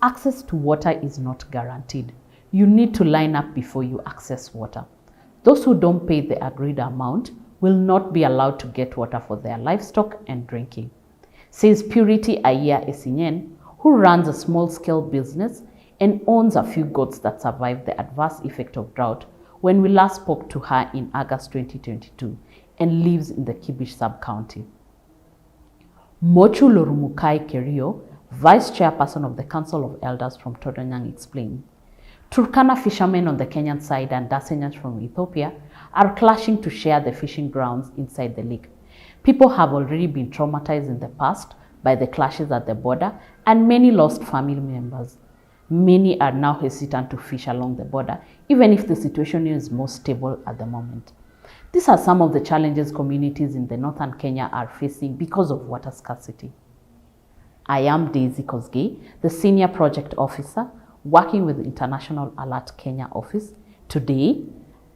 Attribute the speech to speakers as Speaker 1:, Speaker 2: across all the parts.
Speaker 1: Access to water is not guaranteed. You need to line up before you access water. Those who don't pay the agreed amount will not be allowed to get water for their livestock and drinking, says Purity Aya Esinyen, who runs a small-scale business and owns a few goats that survived the adverse effect of drought when we last spoke to her in August 2022 and lives in the Kibish sub-county. Mochu Lorumukai Kerio, Vice Chairperson of the Council of Elders from Todonyang, explained, Turkana fishermen on the Kenyan side and Dasenyans from Ethiopia are clashing to share the fishing grounds inside the lake. People have already been traumatized in the past by the clashes at the border, and many lost family members. Many are now hesitant to fish along the border, even if the situation is more stable at the moment. These are some of the challenges communities in the northern Kenya are facing because of water scarcity. I am Daisy Kosgei, the Senior Project Officer working with the International Alert Kenya office. Today,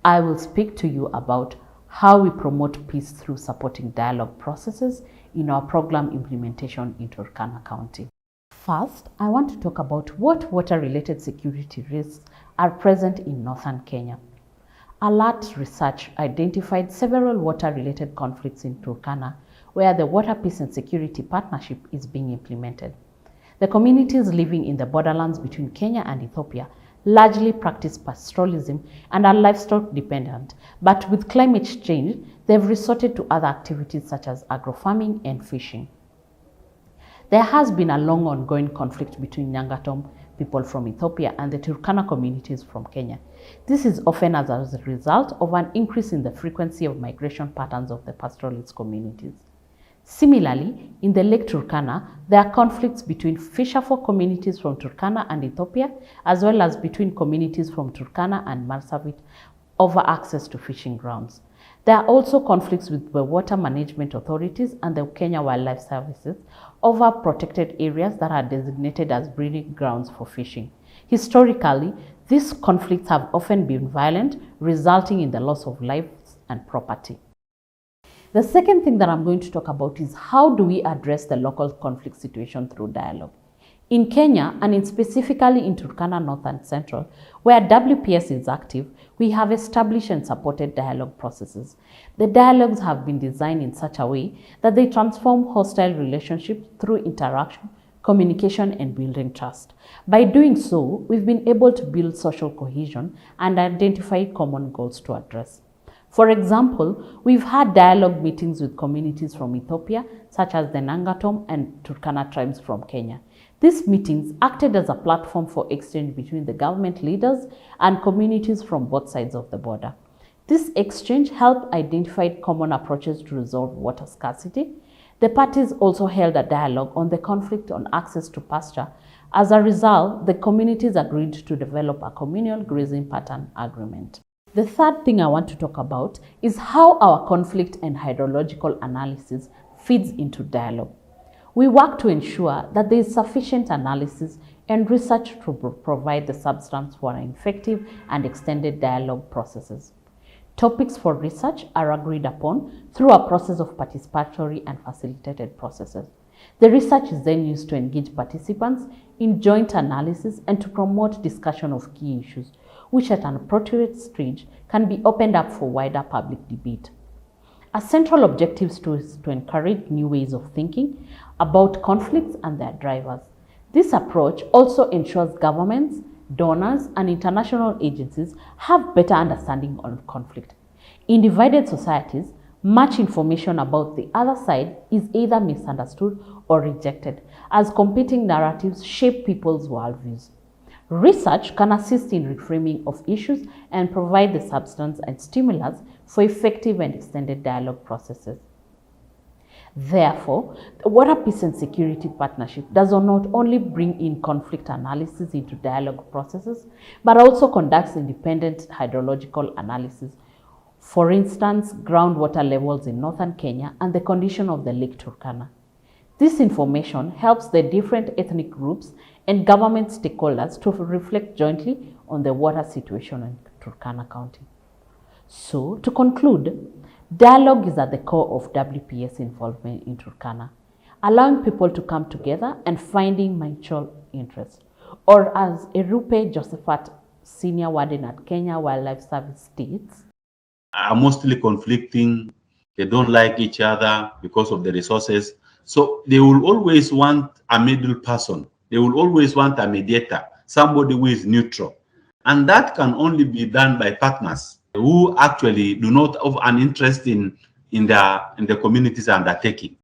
Speaker 1: I will speak to you about how we promote peace through supporting dialogue processes in our program implementation in Turkana County. First, I want to talk about what water-related security risks are present in northern Kenya. Alert research identified several water-related conflicts in Turkana where the Water Peace and Security Partnership is being implemented. The communities living in the borderlands between Kenya and Ethiopia largely practice pastoralism and are livestock dependent, but with climate change, they've resorted to other activities such as agrofarming and fishing. There has been a long ongoing conflict between Nyangatom people from Ethiopia and the Turkana communities from Kenya. This is often as a result of an increase in the frequency of migration patterns of the pastoralist communities. Similarly, in the Lake Turkana, there are conflicts between fisherfolk communities from Turkana and Ethiopia, as well as between communities from Turkana and Marsabit over access to fishing grounds. There are also conflicts with the water management authorities and the Kenya Wildlife Services over protected areas that are designated as breeding grounds for fishing. Historically, these conflicts have often been violent, resulting in the loss of lives and property. The second thing that I'm going to talk about is how do we address the local conflict situation through dialogue. In Kenya, and specifically in Turkana North and Central, where WPS is active, we have established and supported dialogue processes. The dialogues have been designed in such a way that they transform hostile relationships through interaction, communication, and building trust. By doing so, we've been able to build social cohesion and identify common goals to address. For example, we've had dialogue meetings with communities from Ethiopia, such as the Nangatom and Turkana tribes from Kenya. These meetings acted as a platform for exchange between the government leaders and communities from both sides of the border. This exchange helped identify common approaches to resolve water scarcity. The parties also held a dialogue on the conflict on access to pasture. As a result, the communities agreed to develop a communal grazing pattern agreement. The third thing I want to talk about is how our conflict and hydrological analysis feeds into dialogue. We work to ensure that there is sufficient analysis and research to provide the substance for an effective and extended dialogue processes. Topics for research are agreed upon through a process of participatory and facilitated processes. The research is then used to engage participants in joint analysis and to promote discussion of key issues, which at an appropriate stage can be opened up for wider public debate. A central objective is to encourage new ways of thinking about conflicts and their drivers. This approach also ensures governments, donors, and international agencies have better understanding of conflict. In divided societies, much information about the other side is either misunderstood or rejected, as competing narratives shape people's worldviews. Research can assist in reframing of issues and provide the substance and stimulus for effective and extended dialogue processes. Therefore, the Water Peace and Security Partnership does not only bring in conflict analysis into dialogue processes, but also conducts independent hydrological analysis. For instance, groundwater levels in northern Kenya and the condition of the Lake Turkana. This information helps the different ethnic groups and government stakeholders to reflect jointly on the water situation in Turkana County. So, to conclude, dialogue is at the core of WPS involvement in Turkana, allowing people to come together and finding mutual interest. Or as Erupe Josephat, senior warden at Kenya Wildlife Service states,
Speaker 2: are mostly conflicting. They don't like each other because of the resources. So they will always want a middle person. They will always want a mediator, somebody who is neutral. And that can only be done by partners who actually do not have an interest in the community's undertaking.